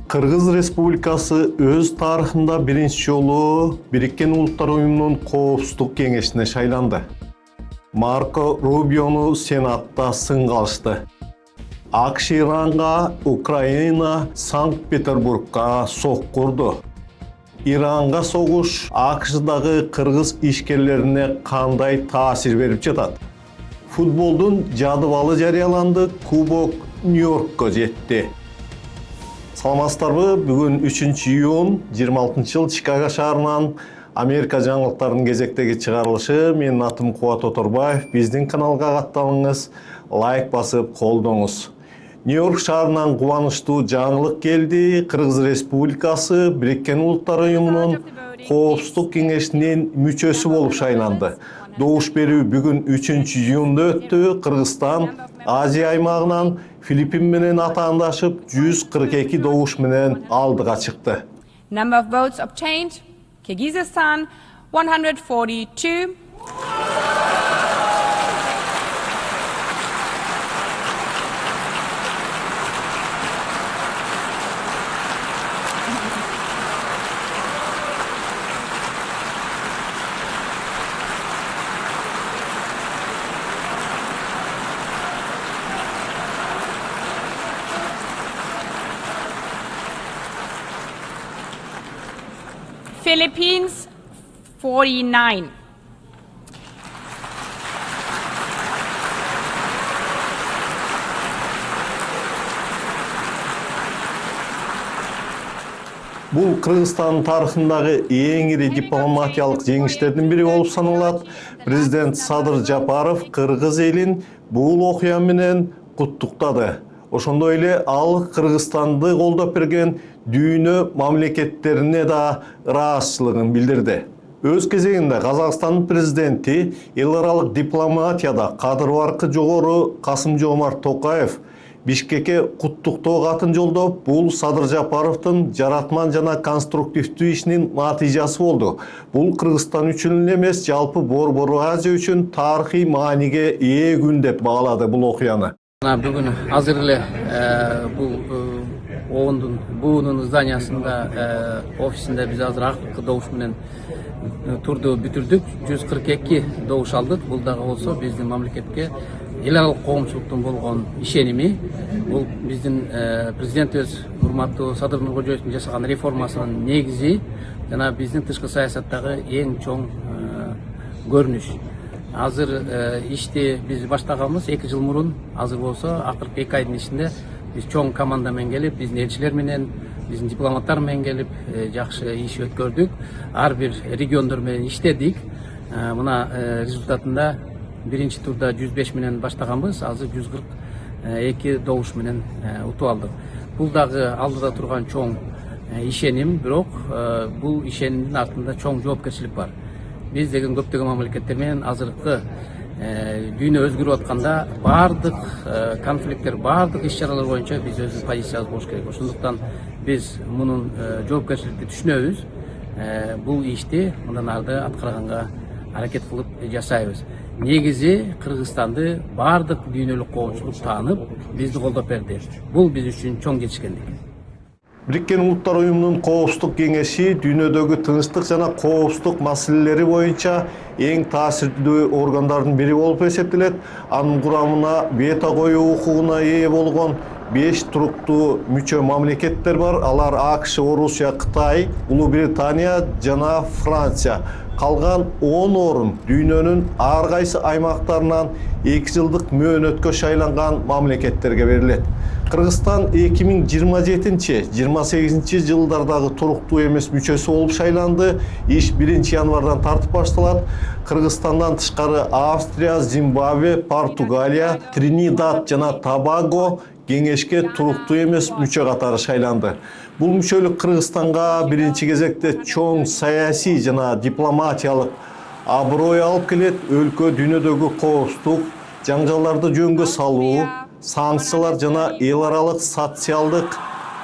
Kırgız Respublikası öz tarihinde birinci jolu Birikкен Uluslar Uyumu'nun Koopsuzluk Kengешine şaylandı. Marco Rubio'nu Senat'ta sınga alıştı. AQSh İran'a, Ukrayna, Sankt-Peterburg'a sok kurdu. İran'a soğuş AQSh'dagi Kırgız işgerlerine kanday tasir verip жатат. Futbolun jadvalı jarıyalandı, Kubok New York'a jetti. Саламатсыздарбы? Бүгүн 3 июнь 26-жыл Чикаго шаарынан Америка жаңылыктарынын кезектеги чыгарылышы. Менин атым Кубат Оторбаев. Биздин каналга катталыңыз, лайк басып колдоңуз. Нью-Йорк шаарынан кубанычтуу жаңылык келди. Кыргыз Республикасы Бириккен Улуттар Уюмунун Коопсуздук кеңешинин мүчөсү болуп шайланды. Добуш берүү бүгүн 3 июнда өттү. Кыргызстан Азия аймагынан Филиппин менен атаандашып 142 добуш менен алдыга чыкты. Number of votes obtained: Kyrgyzstan 142. Philippines 49. Бул Кыргызстан тарыхындагы эң ири дипломатиялык жеңиштердин бири болуп саналат. Президент Садыр Жапаров кыргыз элин бул окуя менен куттуктады. Ошондой эле ал Кыргызстанды колдоп берген дүйнө мамлекеттерине да ыраазычылыгын билдирди. Өз кезегинде Казакстан президенти эл аралык дипломатияда кадыр баркы жогору Касым-Жомарт Токаев Бишкекке куттуктоо катын жолдоп, бул Садыр Жапаровдун жаратман жана конструктивдүү ишинин натыйжасы болду. Бул Кыргызстан үчүн эле эмес, жалпы Борбор Азия үчүн тарыхый мааниге ээ күн деп баалады бул окуяны. Бүгүн азыр эле бул оондун буунун зданиясында офисинде биз азыр акыркы добуш менен турду бүтүрдүк. 142 добуш алдык. Бул дагы болсо биздин мамлекетке эл аралык коомчулуктун болгон ишеними. Бул биздин президентибиз урматтуу Садыр Нуркожоевдун жасаган реформасынын негизи жана биздин тышкы саясаттагы эң чоң көрүнүш. Азыр ишти биз баштаганбыз 2 жыл мурун. Азыр болсо акыркы 2 айдын ичинде биз чоң команда менен келип, биздин элчилер менен, биздин дипломаттар менен келип жакшы иш өткөрдүк. Ар бир региондор менен иштедик. Мына результатында биринчи турда 105 менен баштаганбыз, азыр 142 добуш менен утуп алдык. Бул дагы алдыда турган чоң ишеним, бирок бул ишенимдин артында чоң жоопкерчилик бар. Биз деген көптөгөн мамлекеттер менен азыркы дүйнө өзгөрүп атканда бардык конфликттер, бардык иш-чаралар боюнча биз өзүбүздүн позициябыз болуш керек. Ошондуктан биз мунун жоопкерчиликти түшүнөбүз. Бул ишти мындан ары аткарганга аракет кылып жасайбыз. Негизи Кыргызстанды бардык дүйнөлүк коомчулук таанып, бизди колдоп берди. Бул биз үчүн чоң жетишкендик. Бириккен Улуттар Уюмунун Коопсуздук кеңеши дүйнөдөгү тынчтык жана коопсуздук маселелери боюнча эң таасирдүү органдардын бири болуп эсептелет. Анын курамына вето коюу укугуна ээ болгон 5 туруктуу мүчө мамлекеттер бар. Алар АКШ, Орусия, Кытай, Улуу Британия жана Франция. Калган 10 орун дүйнөнүн ар кайсы аймактарынан 2 жылдык мөөнөткө шайланган мамлекеттерге берилет. Кыргызстан 2027-28 жылдардагы туруктуу эмес мүчөсү болуп шайланды. Иш 1 январдан тартып башталат. Кыргызстандан тышкары Австрия, Зимбабве, Португалия, Тринидад жана Тобаго кеңешке туруктуу эмес мүчө катары шайланды. Бул мүчөлүк Кыргызстанга биринчи кезекте чоң саясий жана дипломатиялык аброй алып келет. Өлкө дүйнөдөгү коопсуздук, жаңжалдарды жөнгө салуу, санкциялар жана эл аралык социалдык,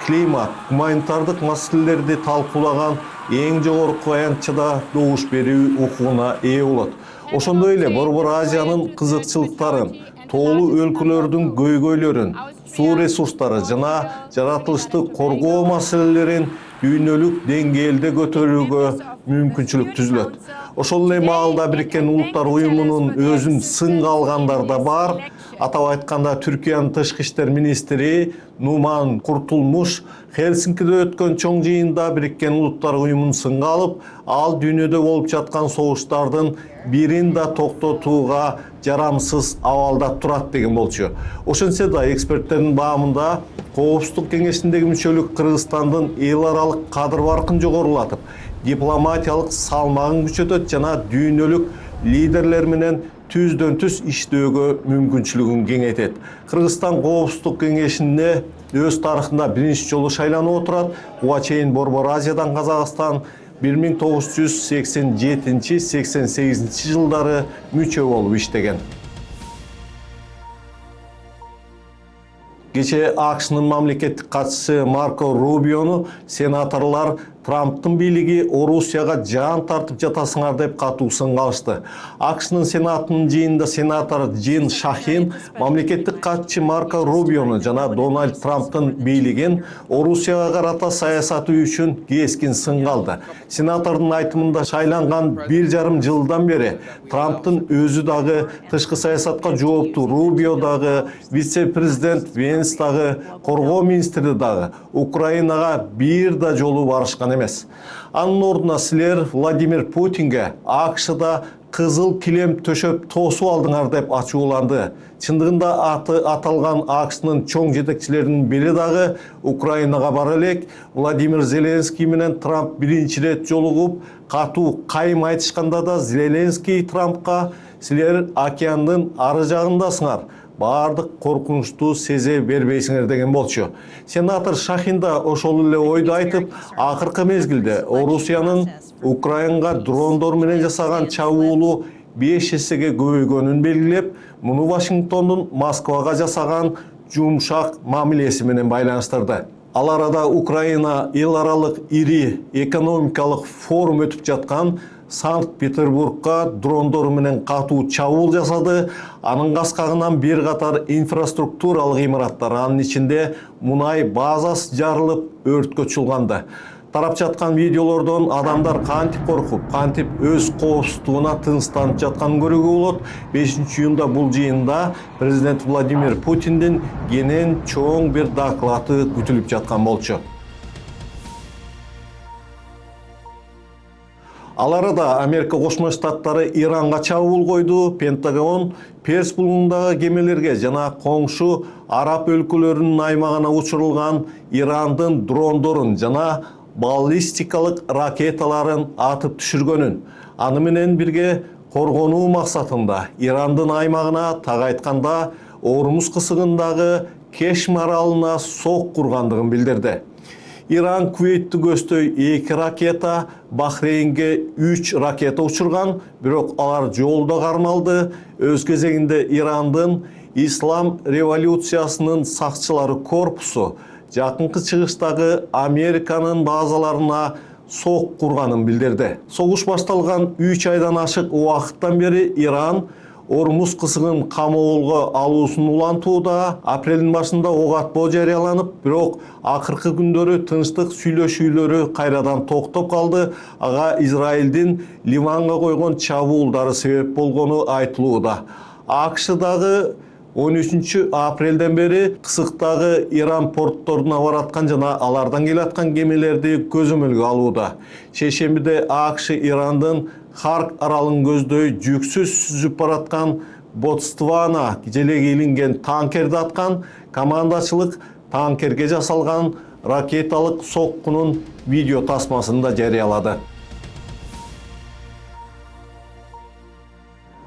климат, гуманитардык маселелерди талкуулаган эң жогорку аянтчада добуш берүү укугуна ээ болот. Ошондой эле Борбор Азиянын кызыкчылыктарын, тоолуу өлкөлөрдүн көйгөйлөрүн, суу ресурстары жана жаратылышты коргоо маселелерин дүйнөлүк деңгээлде көтөрүүгө мүмкүнчүлүк түзүлөт. Ошол эле маалда Бириккен Улуттар Уюмунун өзүн сынга алгандар да бар. Атап айтканда Түркиянын тышкы иштер министри Нуман Куртулмуш Хелсинкиде өткөн чоң жыйында Бириккен Улуттар Уюмун сынга алып, ал дүйнөдө болуп жаткан согуштардын бирин да токтотууга жарамсыз абалда турат деген болчу. Ошентсе да эксперттердин баамында Коопсуздук кеңешиндеги мүчөлүк Кыргызстандын эл аралык кадыр баркын жогорулатып, дипломатиялык салмагын күчөтөт жана дүйнөлүк лидерлер менен түздөн түз иштөөгө мүмкүнчүлүгүн кеңейтет. Кыргызстан Коопсуздук кеңешине өз тарыхында биринчи жолу шайланып отурат. Буга чейин Борбор Азиядан Казакстан 1987-88 жылдары мүчө болуп иштеген. Кечээ АКШнын мамлекеттик катчысы Марко Рубиону сенаторлар Трамптын бийлиги Орусияга жан тартып жатасыңар деп катуу сынга алышты. АКШнын сенатынын жыйынында сенатор Джин Шахин мамлекеттик катчы Марко Рубиону жана Дональд Трамптын бийлигин Орусияга карата саясаты үчүн кескин сынга алды. Сенатордун айтымында шайланган 1,5 жылдан бери Трамптын өзү дагы тышкы саясатка жооптуу, Рубио дагы, вице-президент Венс дагы, коргоо министри дагы Украинага бир да жолу барышкан эмес. Анын ордуна силер Владимир Путинге АКШда кызыл килем төшөп тосуп алдыңар деп ачууланды. Чындыгында аты аталган АКШнын чоң жетекчилеринин бири дагы Украинага бара элек. Владимир Зеленский менен Трамп биринчи рет жолугуп, катуу кайым айтышканда да Зеленский Трампка силер океандын ары жагындасыңар. Бардык коркунучту сезе бербейсиңер деген болчу. Сенатор Шахин да ошол эле ойду айтып, акыркы мезгилде Орусиянын Украинага дрондор менен жасаган чабуулу 5 эсеге көбөйгөнүн белгилеп, муну Вашингтондун Москвага жасаган жумшак мамилеси менен байланыштырды. Ал арада Украина эл аралык ири экономикалык форум өтүп жаткан Санкт-Петербургка дрондор менен катуу чабуул жасады. Анын каскагынан бир катар инфраструктуралык имараттар, анын ичинде мунай базасы жарылып, өрткө чулганды. Тарап жаткан видеолордон адамдар кантип коркуп, кантип өз коопсуздугуна тынчтанып жатканын көрүүгө болот. 5-июнда бул жыйында президент Владимир Путиндин кенен чоң бир доклады күтүлүп жаткан болчу. Ал арада Америка Кошмо Штаттары Иранга чабуул койду. Пентагон Перс булугундагы кемелерге жана коңшу араб өлкөлөрүнүн аймагына учурулган Ирандын дрондорун жана баллистикалык ракеталарын атып түшүргөнүн, аны менен бирге коргонуу максатында Ирандын аймагына, так айтканда Ормуз кысыгындагы Кешм аралына сок кургандыгын билдирди. Иран Кувейттү көздөй 2 ракета, Бахрейнге 3 ракета учурган, бирок алар жолдо кармалды. Өз кезегинде Ирандын Ислам революциясынын сакчылары корпусу жакынкы чыгыштагы Американын базаларына сок курганын билдирди. Согуш башталган 3 айдан ашык убакыттан бери Иран Ормуз кысыгын камоолго алуусун улантууда. Апрелдин башында ок атпоо жарыяланып, бирок акыркы күндөрү тынчтык сүйлөшүүлөрү кайрадан токтоп калды. Ага Израилдин Ливанга койгон чабуулдары себеп болгону айтылууда. АКШдагы 13 апрелден бери кысыктагы Иран портторуна бараткан жана алардан келаткан кемелерди көзөмөлгө алууда. Шейшембиде АКШ Ирандын Харк аралын көздөй жүксүз сүзүп бараткан Ботсвана желеги илинген танкерди аткан. Командачылык танкерге жасалган ракеталык соккунун видео тасмасын да жарыялады.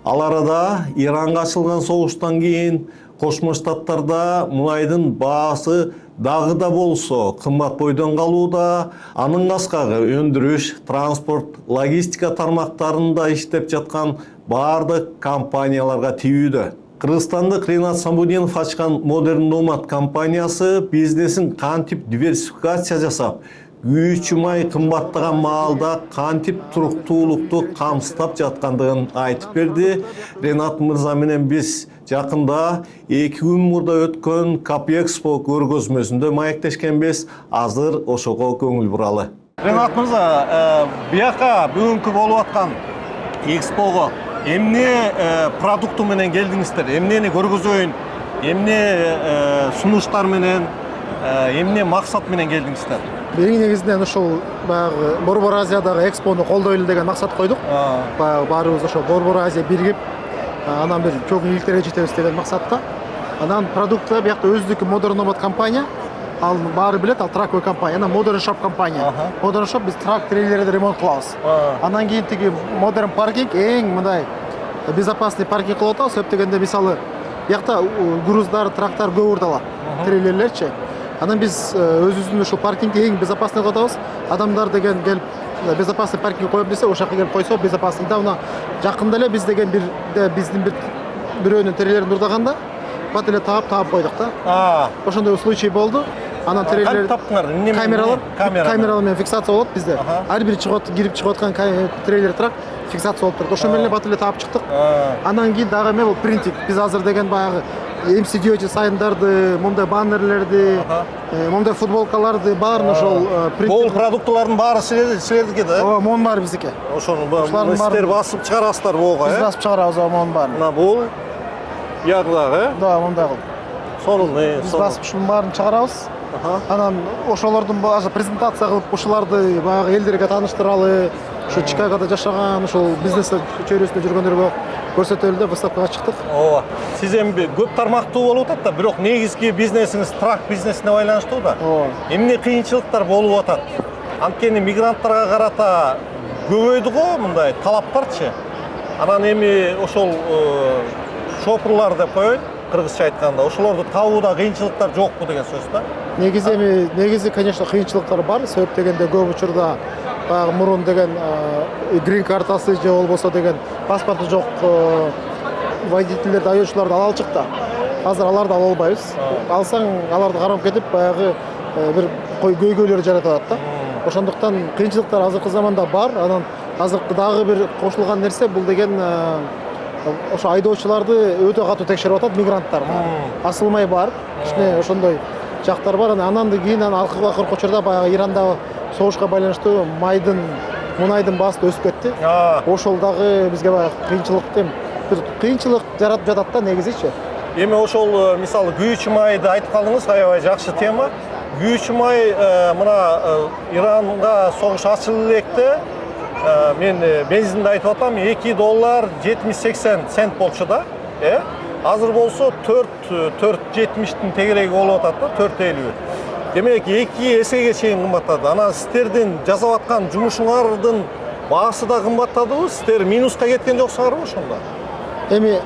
Ал арада Иранга ачылган согуштан кийин Кошмо Штаттарда мунайдын баасы дагы да болсо кымбат бойдон калууда. Анын каскагы өндүрүш, транспорт, логистика тармактарында иштеп жаткан бардык компанияларга тийүүдө. Кыргызстандык Ринат Самбудинов ачкан Modern Nomad компаниясы бизнесин кантип диверсификация жасап, күйүүчү май кымбаттаган маалда кантип туруктуулукту камсыздап жаткандыгын айтып берди. Ренат мырза менен биз жакында 2 күн мурда өткөн Капэкспо көргөзмөсүндө маектешкенбиз. Азыр ошого көңүл буралы. Ренат мырза, бияка бүгүнкү болуп аткан экспого эмне продукту менен келдиңиздер? Эмнени көргөзөйүн? Эмне сунуштар менен, эмне максат менен келдиңиздер? Эң негизинен ушул баягы Борбор Азиядагы экспону колдойлу деген максат койдук. Баягы баарыбыз ошо Борбор Азия биригип, анан бир чоң ийгиликтерге жетебиз деген максатта. Анан продукты биякта өздүкү Modern Nomad компания, ал баары билет, ал Trackway компания, анан Modern Shop компания. Modern Shop биз трак трейлерди ремонт кылабыз. Анан кийин тиги Modern Parking эң мындай безопасный паркинг кылып атабыз. Сөп дегенде мисалы биякта груздар, трактар көп урдалат, трейлерлерчи. Анан биз өзүбүздүн ушул паркингди эң безопасный кылып атабыз. Адамдар деген келип безопасный паркинг коем десе, ошол жака келип койсо безопасный. Да, жакында эле биз деген биздин бирөөнүн трейлерин урдаганда бат эле таап койдук да. Ошондой случай болду. Анан трейлер таптыңар? Камералар менен фиксация болот бизде. Ар бир кирип чыгып аткан трейлер трак фиксация болуп турат. Ошо менен бат эле таап чыктык. Анан кийин дагы эме бул принтинг. Биз азыр деген баягы MCDOG сайындарды, мондай баннерлерди, мондай футболкаларды баарын ошол Бул продуктулардын баары силердики да? Ооба, монун баары биздики. Ошону силер басып чыгарасыздар буга, Биз басып чыгарабыз монун баарын. Мына бул ягдагы, Да, мондай кылып. сонун, Биз басып ушунун баарын чыгарабыз. Анан ошолордун баары презентация кылып, ушуларды баягы элдерге тааныштыралы, ушу Чикагода жашаган, ушул бизнес чөйрөсүндө жүргөндөргө көрсөтөлү деп выставкага чыктык. Ооба. Сиз эми көп тармактуу болуп атат да, бирок негизги бизнесиңиз трак бизнесине байланыштуу да. Ооба. Эмне кыйынчылыктар болуп атат? Анткени мигранттарга карата көбөйдү го мындай талаптарчы. Анан эми ошол шопурлар деп коеюн, кыргызча айтканда, ошолорду табууда кыйынчылыктар жокпу деген сөз да. Негизи, конечно, кыйынчылыктар бар. Себеп дегенде көп учурда баягы мурун деген грин картасы же болбосо деген паспорту жок водительдерди, айоочуларды ала алчык да. Азыр аларды ала албайбыз. Алсаң, аларды карап кетип баягы бир көйгөйлөр жаратат да. Ошондуктан кыйынчылыктар азыркы заманда бар. Анан азыркы дагы бир кошулган нерсе бул деген ошо айдоочуларды өтө катуу текшерип атат мигранттар. Асылмай бар. Кичине ошондой жактар бар. Анан кийин акыркы учурда баягы Ирандагы согушка байланыштуу мунайдын баасы өсүп кетти. Ошол дагы бизге баягы кыйынчылык жаратып жатат да негизичи. Эми ошол мисалы күйүүчү майды айтып калдыңыз, аябай жакшы тема. Күйүүчү май мына Иранга согуш ачылып электе мен бензинди айтып атам, $2.70 цент болчу да. Азыр болсо 4.70-тин тегереги болуп атат да, 4.50. Демек 2 эсеге чейин кымбаттады. Анан сиздердин жасап аткан жумушуңардын баасы да кымбаттадыбы? Сиздер минуска кеткен жоксуңарбы ошондо? Эми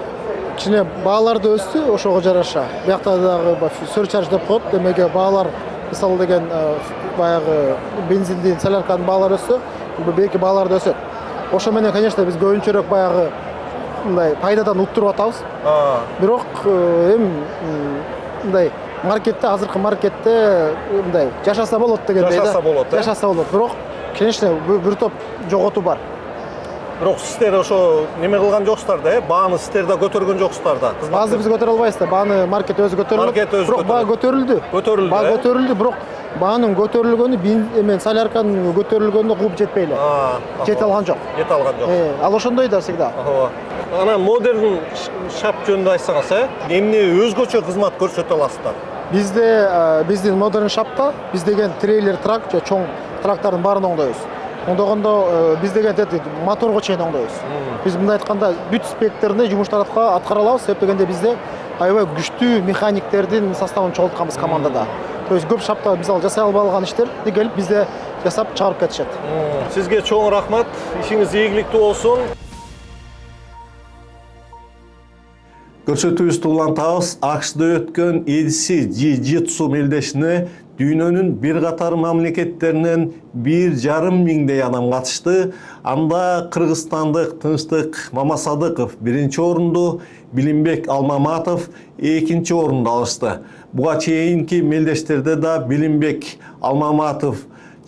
кичине баалар да өстү ошого жараша. Биякта дагы surcharge деп коет. Демек баалар мисалы деген баягы бензиндин, солярканын баалары өссө, белки баалар да өсөт. Ошо менен, конечно, биз көбүнчөрөөк баягы мындай пайдадан уттуруп атабыз. Бирок мындай азыркы маркетте мындай жашаса болот дегендей да. Жашаса болот. Бирок, конечно, бир топ жоготуу бар. Бирок сиздер ошо неме кылган жоксуздар да, бааны сиздер да көтөргөн жоксуздар да. Бааны биз көтөрө албайбыз да. Бааны маркет өзү көтөрүлөт. Бирок баа көтөрүлдү. Баа көтөрүлдү, бирок баанын көтөрүлгөнү солярканын көтөрүлгөнүнө кууп жетпей эле. Жете алган жок. Ал ошондой да всегда. Анан Modern Shop жөнүндө айтсаңыз, эмне өзгөчө кызмат көрсөтө аласыздар? Биздин Modern Shop'та биз деген трейлер трак, чоң трактардын баарын оңдойбуз. Оңдогондо биз деген моторго чейин оңдойбуз. Биз мындай айтканда бүт спектринде жумуштар аткара алабыз. Себеп дегенде бизде аябай күчтүү механиктердин составын чогултканбыз командада. То есть көп шапта мисалы жасай албай калган иштерди келип бизде жасап чыгарып кетишет. Сизге чоң рахмат. Ишиңиз ийгиликтүү болсун. Көрсөтүүбүздү улантабыз. АКШда өткөн EDC Jiu-Jitsu мелдешине дүйнөнүн бир катар мамлекеттеринен 1,5 миңдей адам катышты. Анда кыргызстандык Тынчтык Мамасадыков биринчи орунду, Билимбек Алмаматов экинчи орунду алышты. Буга чейинки мелдештерде да Билимбек Алмаматов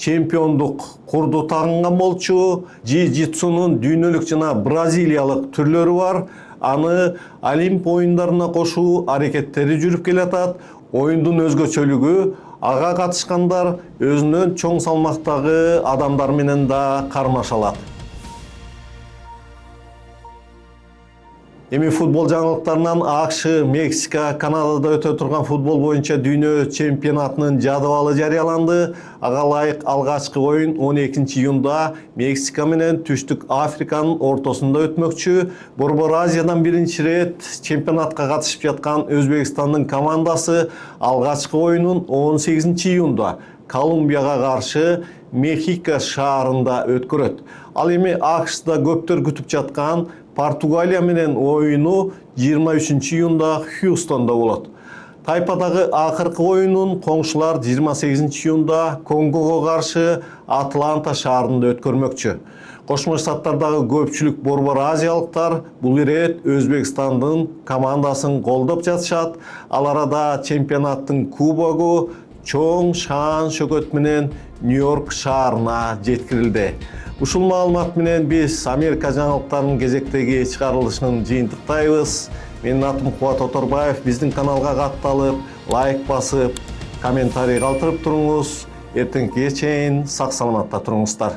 чемпиондук курду тагынган болчу. Джиу-джитсунун дүйнөлүк жана бразилиялык түрлөрү бар. Аны Олимп оюндарына кошуу аракеттери жүрүп келатат. Оюндун өзгөчөлүгү ага катышкандар өзүнөн чоң салмактагы адамдар менен да кармаша алат. Эми футбол жаңылыктарынан АКШ, Мексика, Канадада өтө турган футбол боюнча дүйнө чемпионатынын жадыбалы жарыяланды. Ага ылайык алгачкы оюн 12 июнда Мексика менен Түштүк Африканын ортосунда өтмөкчү. Борбор Азиядан биринчи рет чемпионатка катышып жаткан Өзбекстандын командасы алгачкы оюнун 18 июнда Колумбияга каршы Мехико шаарында өткөрөт. Ал эми АКШда көптөр күтүп жаткан Португалия менен оюну 23 июнда Хьюстонда болот. Тайпадагы акыркы оюнун коңшулар 28 июнда Конгого каршы Атланта шаарында өткөрмөкчү. Кошмо Штаттардагы көпчүлүк борбор азиялыктар бул ирет Өзбекстандын командасын колдоп жатышат. Ал арада чемпионаттын кубогу чоң шаан шөкөт менен Нью-Йорк шаарына жеткирилди. Ушул маалымат менен биз Америка жаңылыктарынын кезектеги чыгарылышын жыйынтыктайбыз. Менин атым Кубат Оторбаев. Биздин каналга катталып, лайк басып, комментарий калтырып туруңуз. Эртеңкиге чейин сак саламатта туруңуздар.